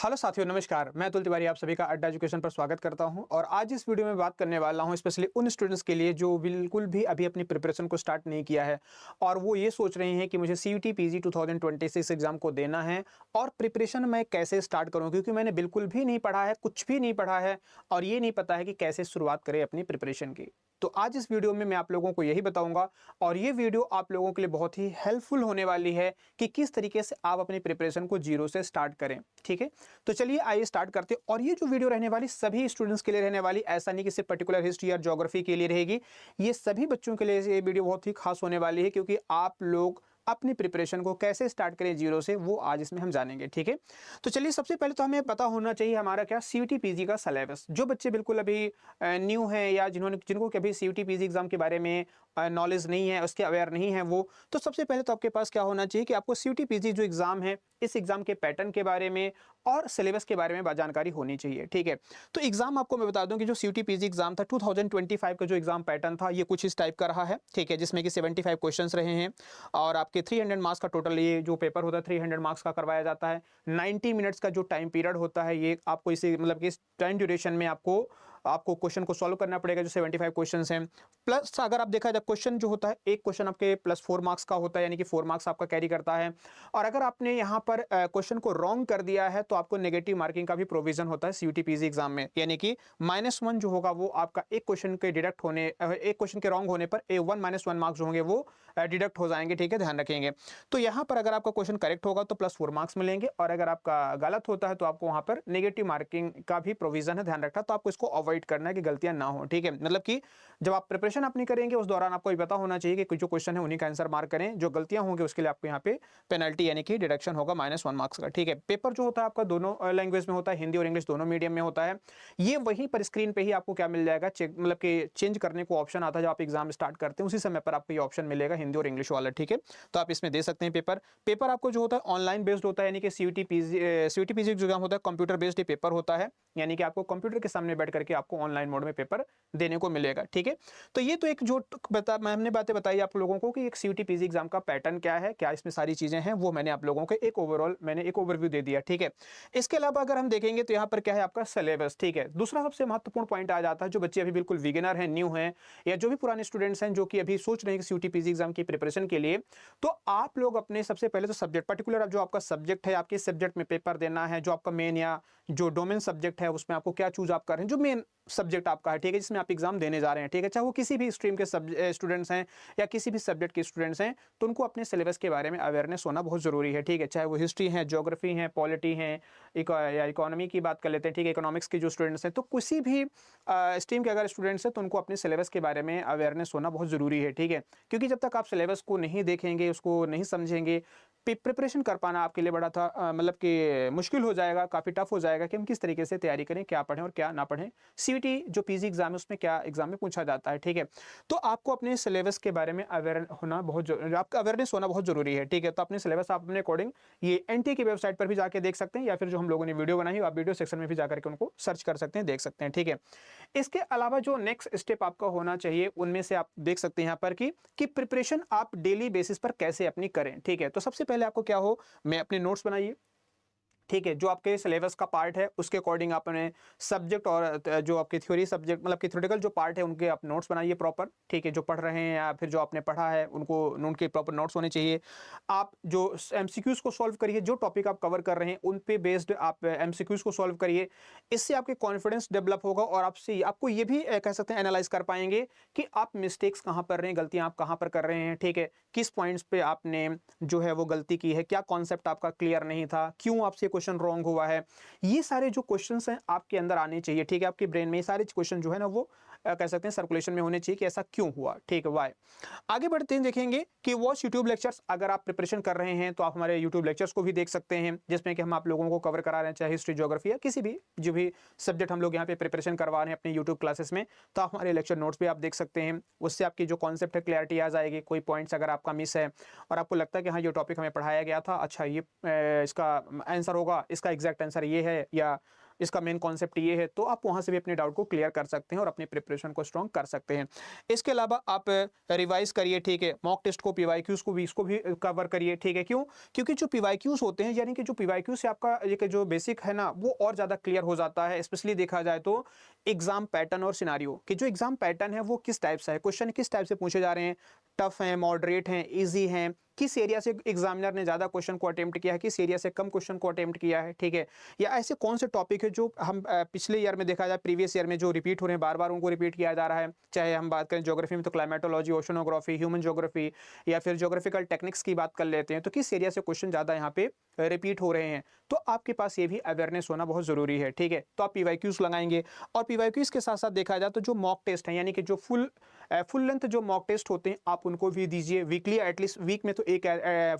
Hello साथियों, नमस्कार। मैं अतुल तिवारी आप सभी का अड्डा एजुकेशन पर स्वागत करता हूं और आज इस वीडियो में बात करने वाला हूं स्पेशली उन स्टूडेंट्स के लिए जो बिल्कुल भी अभी अपनी प्रिपरेशन को स्टार्ट नहीं किया है और वो ये सोच रहे हैं कि मुझे सीयूटी पीजी 2026 एग्जाम को देना है और प्रिपरेशन मैं कैसे स्टार्ट करूं, क्योंकि मैंने बिल्कुल भी नहीं पढ़ा है, कुछ भी नहीं पढ़ा है और ये नहीं पता है कि कैसे शुरुआत करें अपनी प्रिपरेशन की। तो आज इस वीडियो में मैं आप लोगों को यही बताऊंगा और ये वीडियो आप लोगों के लिए बहुत ही हेल्पफुल होने वाली है कि किस तरीके से आप अपनी प्रिपरेशन को जीरो से स्टार्ट करें। ठीक है, तो चलिए आइए स्टार्ट करते हैं। और ये जो वीडियो रहने वाली सभी स्टूडेंट्स के लिए रहने वाली, ऐसा नहीं कि सिर्फ पर्टिकुलर हिस्ट्री या ज्योग्राफी के लिए रहेगी। ये सभी बच्चों के लिए ये वीडियो बहुत ही खास होने वाली है, क्योंकि आप लोग अपनी प्रिपरेशन को कैसे स्टार्ट करें जीरो से, वो आज इसमें हम जानेंगे। ठीक है, तो चलिए सबसे पहले तो हमें पता होना चाहिए हमारा क्या सीयूटी पीजी का सिलेबस। जो बच्चे बिल्कुल अभी न्यू हैं या जिनको कभी सीयूटी पीजी एग्जाम के बारे में नॉलेज नहीं है, उसके अवेयर नहीं है वो, तो सबसे पहले तो आपके पास क्या होना चाहिए कि आपको सीयूटी पीजी जो एग्जाम है, इस एग्जाम के पैटर्न के बारे में और सिलेबस के बारे में जानकारी होनी चाहिए। ठीक है, तो एग्जाम आपको मैं बता दूं कि जो सीयूटी पीजी एग्जाम था 2025 का जो एग्जाम पैटर्न था, ये कुछ इस टाइप का रहा है। ठीक है, जिसमें कि 75 क्वेश्चंस रहे हैं और आपके 300 मार्क्स का टोटल ये जो पेपर होता है 300 मार्क्स का करवाया जाता है। 90 मिनट्स का जो टाइम पीरियड होता है, ये आपको इसी मतलब कि इस टाइम ड्यूरेशन में आपको क्वेश्चन को सॉल्व करना पड़ेगा, जो 75 क्वेश्चंस हैं। प्लस अगर आप देखा जाए क्वेश्चन जो होता है, एक क्वेश्चन आपके +4 मार्क्स का होता है, यानी कि 4 मार्क्स आपका कैरी करता है। और अगर आपने यहाँ पर क्वेश्चन को रॉन्ग कर दिया है तो आपको नेगेटिव मार्किंग का भी प्रोविजन होता है सीयूटी पीजी एग्जाम में, यानी कि -1 जो होगा वो आपका एक क्वेश्चन के डिडक्ट होने, एक क्वेश्चन के रॉन्ग होने पर A1 -1 मार्क्स जो होंगे वो डिडक्ट हो जाएंगे। ठीक है, ध्यान रखेंगे। तो यहाँ पर अगर आपका क्वेश्चन करेक्ट होगा तो +4 मार्क्स मिलेंगे और अगर आपका गलत होता है तो आपको वहां पर नेगेटिव मार्किंग का भी प्रोविजन है, ध्यान रखना। तो आपको इसको अवॉइड करना है कि गलतियां ना हो। ठीक है, मतलब कि जब आप प्रिपरेशन अपनी करेंगे उस दौरान आपको ये पता होना चाहिए कि जो क्वेश्चन है उन्हीं का आंसर मार्क करें, जो गलतियां होंगी उसके लिए आपको यहाँ पे पेनल्टी यानी कि डिडक्शन होगा -1 मार्क्स का। ठीक है, पेपर जो होता है आपका दोनों लैंग्वेज में होता है, हिंदी और इंग्लिश दोनों मीडियम में होता है। ये वहीं पर स्क्रीन पे ही आपको क्या मिल जाएगा, मतलब कि चेंज करने को ऑप्शन आता है। जब आप एग्जाम स्टार्ट करते हैं उसी समय पर आपको ये ऑप्शन मिलेगा हिंदी और इंग्लिश वाला। ठीक है, तो आप इसमें दे सकते हैं पेपर आपको जो होता है ऑनलाइन बेस्ड होता है, यानी कि सीयूटी पीजी एग्जाम होता है कंप्यूटर बेस्ड पेपर होता है, यानी कि आपको कंप्यूटर के सामने बैठ करके आपको ऑनलाइन मोड में पेपर देने को मिलेगा। ठीक है, तो ये तो एक जो हमने बातें बताई आप लोगों को कि एक सीयूटी पीजी एग्जाम का पैटर्न क्या है, क्या इसमें सारी चीजें हैं, वो मैंने आप लोगों को एक ओवरव्यू दे दिया। ठीक है, इसके अलावा अगर हम देखेंगे तो यहाँ पर क्या है आपका सिलेबस। ठीक है, दूसरा सबसे महत्वपूर्ण पॉइंट आ जाता है, जो बच्चे अभी बिल्कुल बिगिनर हैं, न्यू हैं, या जो भी पुराने स्टूडेंट्स हैं जो कि अभी सोच रहे हैं कि सीयूटी पीजी एग्जाम की प्रिपरेशन के लिए, तो आप लोग अपने सबसे पहले तो सब्जेक्ट पर्टिकुलर जो आपका सब्जेक्ट है, आपके सब्जेक्ट में पेपर देना है, जो आपका मेन या जो डोमेन सब्जेक्ट है उसमें आपको क्या चूज आप कर रहे हैं, जो मेन सब्जेक्ट आपका है। ठीक है, जिसमें आप एग्जाम देने जा रहे हैं। ठीक है, चाहे वो किसी भी स्ट्रीम के स्टूडेंट्स हैं या किसी भी सब्जेक्ट के स्टूडेंट्स हैं, तो उनको अपने सिलेबस के बारे में अवेयरनेस होना बहुत जरूरी है। ठीक है, चाहे वो हिस्ट्री है, ज्योग्राफी है, पॉलिटी है, या इकोनॉमी की बात कर लेते हैं। ठीक है, इकोनॉमिक्स के जो स्टूडेंट्स हैं, तो किसी भी स्ट्रीम के अगर स्टूडेंट्स हैं तो उनको अपने सिलेबस के बारे में अवेयरनेस होना बहुत जरूरी है। ठीक है, क्योंकि जब तक आप सिलेबस को नहीं देखेंगे, उसको नहीं समझेंगे, प्रिपरेशन कर पाना आपके लिए बड़ा था मतलब कि मुश्किल हो जाएगा, काफ़ी टफ हो जाएगा कि हम किस तरीके से तैयारी करें, क्या पढ़ें और क्या ना पढ़ें। सीयूटी जो पीजी एग्जाम है उसमें क्या एग्जाम में पूछा जाता है। ठीक है, तो आपको अपने सिलेबस के बारे में आपका अवेयरनेस होना बहुत जरूरी है। ठीक है, तो अपने सिलेबस आप अपने अकॉर्डिंग ये एनटी की वेबसाइट पर भी जाके देख सकते हैं, या फिर जो हम लोगों ने वीडियो बनाई आप वीडियो सेक्शन में भी जाकर के उनको सर्च कर सकते हैं, देख सकते हैं। ठीक है, इसके अलावा जो नेक्स्ट स्टेप आपका होना चाहिए उनमें से आप देख सकते हैं यहाँ पर कि प्रिपरेशन आप डेली बेसिस पर कैसे अपनी करें। ठीक है, तो सबसे पहले आपको क्या हो, मैं अपने नोट्स बनाइए। ठीक है, जो आपके सिलेबस का पार्ट है उसके अकॉर्डिंग आपने सब्जेक्ट और जो आपकी थ्योरी सब्जेक्ट मतलब कि थ्योरेटिकल जो पार्ट है उनके आप नोट्स बनाइए प्रॉपर। ठीक है, जो पढ़ रहे हैं या फिर जो आपने पढ़ा है उनको उनके प्रॉपर नोट्स होने चाहिए। आप जो एमसीक्यूज को सॉल्व करिए, जो टॉपिक आप कवर कर रहे हैं उन पे बेस्ड आप एमसीक्यूज को सॉल्व करिए। इससे आपके कॉन्फिडेंस डेवलप होगा और आपको ये भी कह सकते हैं एनालाइज कर पाएंगे कि आप मिस्टेक्स कहाँ पर रहे हैं, गलतियां आप कहाँ पर कर रहे हैं। ठीक है, किस पॉइंट्स पे आपने जो है वो गलती की है, क्या कॉन्सेप्ट आपका क्लियर नहीं था, क्यों आपसे क्वेश्चन रॉन्ग हुआ है। ये सारे जो क्वेश्चंस हैं आपके अंदर आने चाहिए। ठीक है, आपके ब्रेन में ये सारे क्वेश्चन जो है ना वो कह सकते हैं सर्कुलेशन में होने चाहिए कि ऐसा क्यों हुआ। ठीक है, वाई। आगे बढ़ते हैं, देखेंगे कि वॉच यूट्यूब लेक्चर्स। अगर आप प्रिपरेशन कर रहे हैं तो आप हमारे यूट्यूब लेक्चर्स को भी देख सकते हैं, जिसमें कि हम आप लोगों को कवर करा रहे हैं, चाहे हिस्ट्री, ज्योग्राफी या किसी भी जो भी सब्जेक्ट हम लोग यहाँ पे प्रिपरेशन करवा रहे हैं अपने यूट्यूब क्लासेस में। तो आप हमारे लेक्चर नोट्स भी आप देख सकते हैं, उससे आपकी जो कॉन्सेप्ट है क्लैरिटी आ जाएगी। कोई पॉइंट्स अगर आपका मिस है और आपको लगता है कि हाँ ये टॉपिक हमें पढ़ाया गया था, अच्छा ये इसका आंसर होगा, इसका एग्जैक्ट आंसर ये है, या इसका मेन कॉन्सेप्ट ये है, तो आप वहाँ से भी अपने डाउट को क्लियर कर सकते हैं और अपनी प्रिपरेशन को स्ट्रॉन्ग कर सकते हैं। इसके अलावा आप रिवाइज करिए, ठीक है, मॉक टेस्ट को, पीवाईक्यूज को भी, इसको भी कवर करिए, ठीक है। क्यों? क्योंकि जो पीवाईक्यूज होते हैं, यानी कि जो पीवाईक्यू से आपका एक जो बेसिक है ना, वो और ज़्यादा क्लियर हो जाता है। स्पेशली देखा जाए तो एग्जाम पैटर्न और सिनारियो कि जो एग्जाम पैटर्न है वो किस टाइप से है, क्वेश्चन किस टाइप से पूछे जा रहे हैं, टफ हैं, मॉडरेट हैं, इजी हैं, किस एरिया से एग्जामिनर ने ज़्यादा क्वेश्चन को अटेम्प्ट किया है, किस एरिया से कम क्वेश्चन को अटेम्प्ट किया है, ठीक है। या ऐसे कौन से टॉपिक है जो हम पिछले ईयर में देखा जाए, प्रीवियस ईयर में जो रिपीट हो रहे हैं, बार बार उनको रिपीट किया जा रहा है। चाहे हम बात करें ज्योग्राफी में तो क्लाइमेटोलॉजी, ओशनोग्राफी, ह्यूमन ज्योग्राफी, या फिर ज्योग्राफिकल टेक्निक्स की बात कर लेते हैं, तो किस एरिया से क्वेश्चन ज़्यादा यहाँ पे रिपीट हो रहे हैं, तो आपके पास ये भी अवेयरनेस होना बहुत ज़रूरी है, ठीक है। तो आप पीवाईक्यूज लगाएंगे, और पीवाईक्यूज के साथ साथ देखा जाए तो जो मॉक टेस्ट है, यानी कि जो फुल लेंथ जो मॉक टेस्ट होते हैं, आप उनको भी दीजिए वीकली, एटलीस्ट वीक में तो एक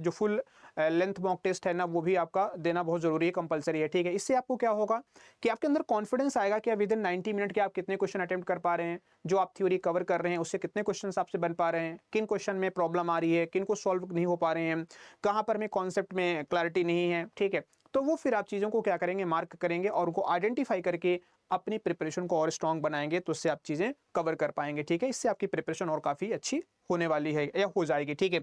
जो फुल लेंथ मॉक टेस्ट है ना, वो भी आपका देना बहुत ज़रूरी है, कंपलसरी है, ठीक है। इससे आपको क्या होगा कि आपके अंदर कॉन्फिडेंस आएगा कि विद इन 90 मिनट के आप कितने क्वेश्चन अटेम्प्ट कर पा रहे हैं, जो आप थ्योरी कवर कर रहे हैं उससे कितने क्वेश्चन आपसे बन पा रहे हैं, किन क्वेश्चन में प्रॉब्लम आ रही है, किन को सॉल्व नहीं हो पा रहे हैं, कहाँ पर हमें कॉन्सेप्ट में क्लैरिटी नहीं है, ठीक है। तो वो फिर आप चीज़ों को क्या करेंगे, मार्क करेंगे और उनको आइडेंटिफाई करके अपनी प्रिपरेशन को और स्ट्रॉन्ग बनाएंगे, तो उससे आप चीज़ें कवर कर पाएंगे, ठीक है। इससे आपकी प्रिपरेशन और काफ़ी अच्छी होने वाली है या हो जाएगी, ठीक है।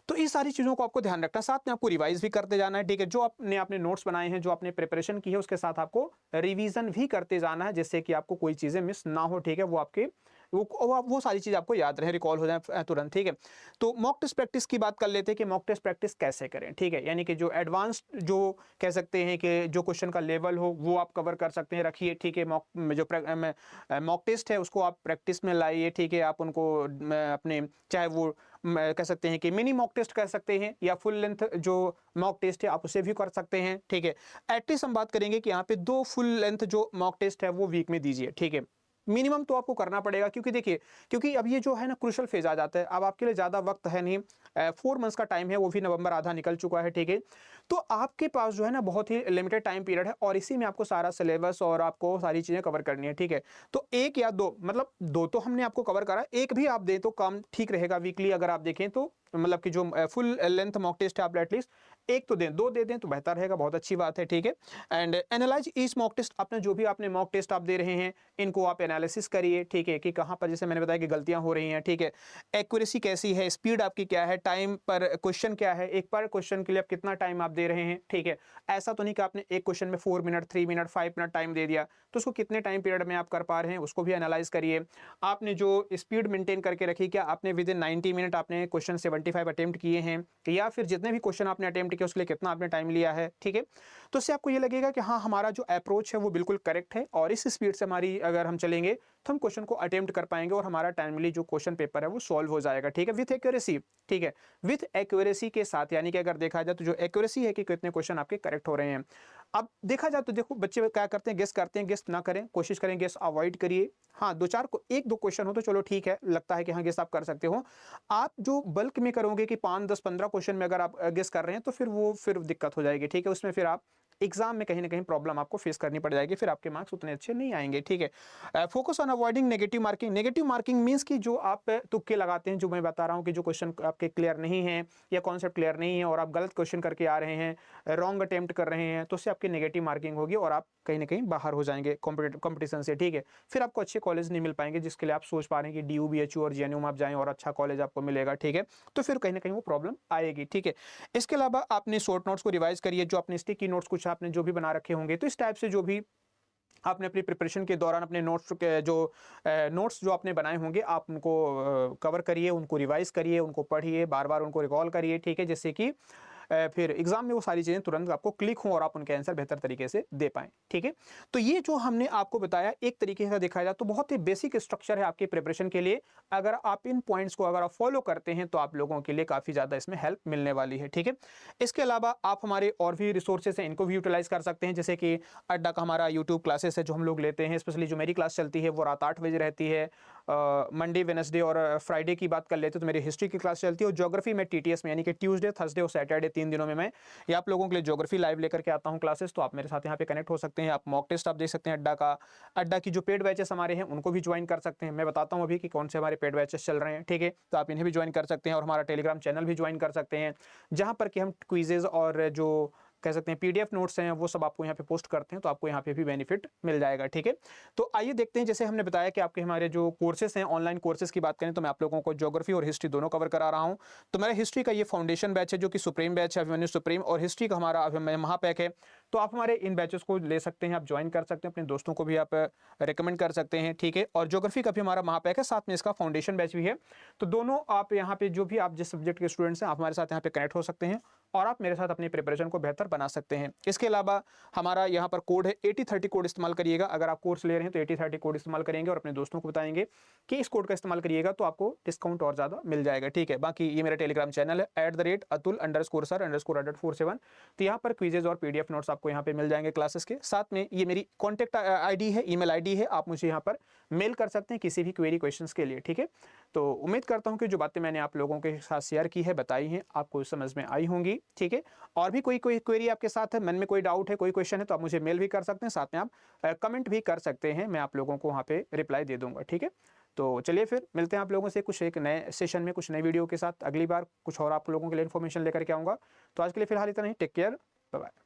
तो इस सारी चीज़ों को आपको ध्यान रखना, साथ में आपको रिवाइज भी करते जाना है, ठीक है। जो आपने अपने नोट्स बनाए हैं, जो आपने प्रिपरेशन की है, उसके साथ आपको रिवीजन भी करते जाना है, जिससे कि आपको कोई चीज़ें मिस ना हो, ठीक है। वो आपके वो सारी चीज़ आपको याद रहे, रिकॉल हो जाए तुरंत, ठीक है। तो मॉक टेस्ट प्रैक्टिस की बात कर लेते हैं कि मॉक टेस्ट प्रैक्टिस कैसे करें, ठीक है। यानी कि जो एडवांस्ड जो कह सकते हैं कि जो क्वेश्चन का लेवल हो वो आप कवर कर सकते हैं, रखिए, ठीक है। मॉक टेस्ट है उसको आप प्रैक्टिस में लाइए, ठीक है। आप उनको अपने चाहे वो कह सकते हैं कि मिनी मॉक टेस्ट कर सकते हैं, या फुल लेंथ जो मॉक टेस्ट है आप उसे भी कर सकते हैं, ठीक है। एटलीस्ट हम बात करेंगे कि यहाँ पे 2 फुल लेंथ जो मॉक टेस्ट है वो वीक में दीजिए, ठीक है। मिनिमम तो आपको करना पड़ेगा, क्योंकि देखिए, क्योंकि अब ये जो है ना क्रूशल फेज आ जाता है, अब आपके लिए ज़्यादा वक्त है नहीं, 4 मंथ्स का टाइम है, वो भी नवंबर आधा निकल चुका है, ठीक है। तो आपके पास जो है ना बहुत ही लिमिटेड टाइम पीरियड है, और इसी में आपको सारा सिलेबस और आपको सारी चीज़ें कवर करनी है, ठीक है। तो 1 या 2, मतलब 2 तो हमने आपको कवर करा, 1 भी आप दें तो काम ठीक रहेगा वीकली, अगर आप देखें तो मतलब कि जो फुल लेंथ मॉक टेस्ट है आप एटलीस्ट 1 तो दें, 2 दे दें तो बेहतर रहेगा, बहुत अच्छी बात है, ठीक है। And analyse each mock test, आपने जो भी आपने मॉक टेस्ट आप दे रहे हैं इनको आप एनालिसिस करिए, ठीक है, कि कहाँ पर जैसे मैंने बताया कि गलतियाँ हो रही हैं, ठीक है। एक्यूरेसी कैसी है, स्पीड आपकी क्या है, टाइम पर क्वेश्चन क्या है, एक पर क्वेश्चन के लिए आप कितना टाइम आप दे रहे हैं, ठीक है। ऐसा तो नहीं कि आपने एक क्वेश्चन में 4 मिनट, 3 मिनट, 5 मिनट टाइम दे दिया, तो उसको कितने टाइम पीरियड में आप कर पा रहे हैं उसको भी एनालाइज करिए। आपने जो स्पीड मेंटेन करके रखी, क्या आपने विद इन 90 मिनट आपने क्वेश्चन 75 अटेम्प्ट किए हैं, या फिर जितने भी क्वेश्चन आपने अटेम्प्ट किए उसके लिए कितना आपने टाइम लिया है, ठीक है। तो इससे आपको ये लगेगा कि हाँ, हमारा जो अप्रोच है वो बिल्कुल करेक्ट है, और इस स्पीड से हमारी अगर हम चलेंगे तो हम क्वेश्चन को अटेम्प्ट कर पाएंगे, और हमारा टाइमली जो क्वेश्चन पेपर है वो सॉल्व हो जाएगा, ठीक है, विथ एक्यूरेसी, ठीक है। विथ एक्यूरेसी के साथ, यानी कि अगर देखा जाए तो जो एक्यूरेसी है कि कितने क्वेश्चन आपके करेक्ट हो रहे हैं। अब देखा जाए तो देखो बच्चे क्या करते हैं, गेस करते हैं, गेस ना करें, कोशिश करें गेस अवॉइड करिए। हाँ, 2-4 को 1-2 क्वेश्चन हो तो चलो ठीक है, लगता है कि हाँ गेस आप कर सकते हो। आप जो बल्क में करोगे कि 5, 10, 15 क्वेश्चन में अगर आप गेस कर रहे हैं, तो फिर दिक्कत हो जाएगी, ठीक है। उसमें फिर आप एग्जाम में कहीं ना कहीं प्रॉब्लम आपको फेस करनी पड़ जाएगी, फिर आपके मार्क्स उतने अच्छे नहीं आएंगे, ठीक है। Focus on avoiding negative marking. Negative marking means कि जो आप तुक्के लगाते हैं, जो मैं बता रहा हूं कि जो क्वेश्चन आपके क्लियर नहीं है या कॉन्सेप्ट क्लियर नहीं है और आप गलत क्वेश्चन करके आ रहे हैं, रॉन्ग अटेम्प्ट कर रहे हैं, तो उससे आपकी नेगेटिव मार्किंग होगी और आप कहीं ना कहीं बाहर हो जाएंगे कॉम्पिटिशन से, ठीक है। फिर आपको अच्छे कॉलेज नहीं मिल पाएंगे जिसके लिए आप सोच पा रहे हैं कि DU BHU और JNU में आप जाएं और अच्छा कॉलेज आपको मिलेगा, ठीक है। तो फिर कहीं ना कहीं वो प्रॉब्लम आएगी, ठीक है। इसके अलावा आपने शॉर्ट नोट्स को रिवाइज करिए, जो अपने स्टिकी नोट्स कुछ आपने जो भी बना रखे होंगे, तो इस टाइप से जो भी आपने अपनी प्रिपरेशन के दौरान अपने नोट्स के जो नोट्स जो आपने बनाए होंगे आप उनको कवर करिए, उनको रिवाइज करिए, उनको पढ़िए, बार बार उनको रिकॉल करिए, ठीक है, जिससे कि फिर एग्जाम में वो सारी चीज़ें तुरंत आपको क्लिक हों और आप उनके आंसर बेहतर तरीके से दे पाएं, ठीक है। तो ये जो हमने आपको बताया एक तरीके से देखा जाए तो बहुत ही बेसिक स्ट्रक्चर है आपकी प्रिपरेशन के लिए। अगर आप इन पॉइंट्स को अगर आप फॉलो करते हैं तो आप लोगों के लिए काफ़ी ज़्यादा इसमें हेल्प मिलने वाली है, ठीक है। इसके अलावा आप हमारे और भी रिसोर्सेज हैं, इनको भी यूटिलाइज कर सकते हैं, जैसे कि अड्डा का हमारा यूट्यूब क्लासेस है जो हम लोग लेते हैं, स्पेशली जो मेरी क्लास चलती है वो रात 8 बजे रहती है। मंडे, वेडनेसडे और फ्राइडे की बात कर लेते तो मेरी हिस्ट्री की क्लास चलती है, और ज्योग्राफी में TTS में यानी कि ट्यूसडे, थर्सडे और सैटरडे 3 दिनों में मैं ये आप लोगों के लिए ज्योग्राफी लाइव लेकर के आता हूं क्लासेस। तो आप मेरे साथ यहाँ पे कनेक्ट हो सकते हैं। आप मॉक टेस्ट आप देख सकते हैं अड्डा की जो पेड बैचेस हमारे हैं उनको भी ज्वाइन कर सकते हैं। मैं बताता हूँ अभी कि कौन से हमारे पेड बैचेस चल रहे हैं, ठीक है। तो आप इन्हें भी ज्वाइन कर सकते हैं और हमारा टेलीग्राम चैनल भी ज्वाइन कर सकते हैं, जहाँ पर कि हम क्विजेज और जो कह सकते हैं PDF नोट्स हैं वो सब आपको यहाँ पे पोस्ट करते हैं, तो आपको यहाँ पे भी बेनिफिट मिल जाएगा। ठीक है, तो आइए देखते हैं, जैसे हमने बताया कि आपके हमारे जो कोर्सेज हैं, ऑनलाइन कोर्सेज की बात करें तो मैं आप लोगों को ज्योग्राफी और हिस्ट्री दोनों कवर करा रहा हूँ। तो मेरा हिस्ट्री का ये फाउंडेशन बैच है जो कि सुप्रीम बैच है, अभिमन्यु सुप्रीम, और हिस्ट्री का हमारा महापैक है। तो आप हमारे इन बैचेस को ले सकते हैं, आप ज्वाइन कर सकते हैं, अपने दोस्तों को भी आप रिकमेंड कर सकते हैं। ठीक है, और ज्योग्राफी का भी हमारा महापैक है, साथ में इसका फाउंडेशन बैच भी है। तो दोनों आप यहाँ पे जो भी आप जिस सब्जेक्ट के स्टूडेंट्स हैं, आप हमारे साथ यहाँ पे कनेक्ट हो सकते हैं और आप मेरे साथ अपनी प्रिपरेशन को बेहतर बना सकते हैं। इसके अलावा हमारा यहाँ पर कोड है 8030 कोड इस्तेमाल करिएगा। अगर आप कोर्स ले रहे हैं तो 8030 कोड इस्तेमाल करेंगे और अपने दोस्तों को बताएंगे कि इस कोड का इस्तेमाल करिएगा तो आपको डिस्काउंट और ज़्यादा मिल जाएगा। ठीक है, बाकी ये मेरा टेलीग्राम चैनल है @atul_sir_847। तो यहाँ पर क्विजेज और PDF नोट्स आपको यहाँ पे मिल जाएंगे क्लासेस के। साथ में ये मेरी कॉन्टैक्ट ID है, ईमेल ID है, आप मुझे यहाँ पर मेल कर सकते हैं किसी भी क्वेरी क्वेश्चंस के लिए। ठीक है, तो उम्मीद करता हूँ कि जो बातें मैंने आप लोगों के साथ शेयर की है, बताई हैं, आपको समझ में आई होंगी। ठीक है, और भी कोई क्वेरी आपके साथ है, मन में कोई डाउट है, कोई क्वेश्चन है, तो आप मुझे मेल भी कर सकते हैं, साथ में आप कमेंट भी कर सकते हैं, मैं आप लोगों को वहाँ पे रिप्लाई दे दूंगा। ठीक है, तो चलिए फिर मिलते हैं आप लोगों से कुछ एक नए सेशन में, कुछ नई वीडियो के साथ। अगली बार कुछ और आप लोगों के लिए इन्फॉर्मेशन लेकर के आऊँगा। तो आज के लिए फिलहाल इतना ही। Take care, bye bye.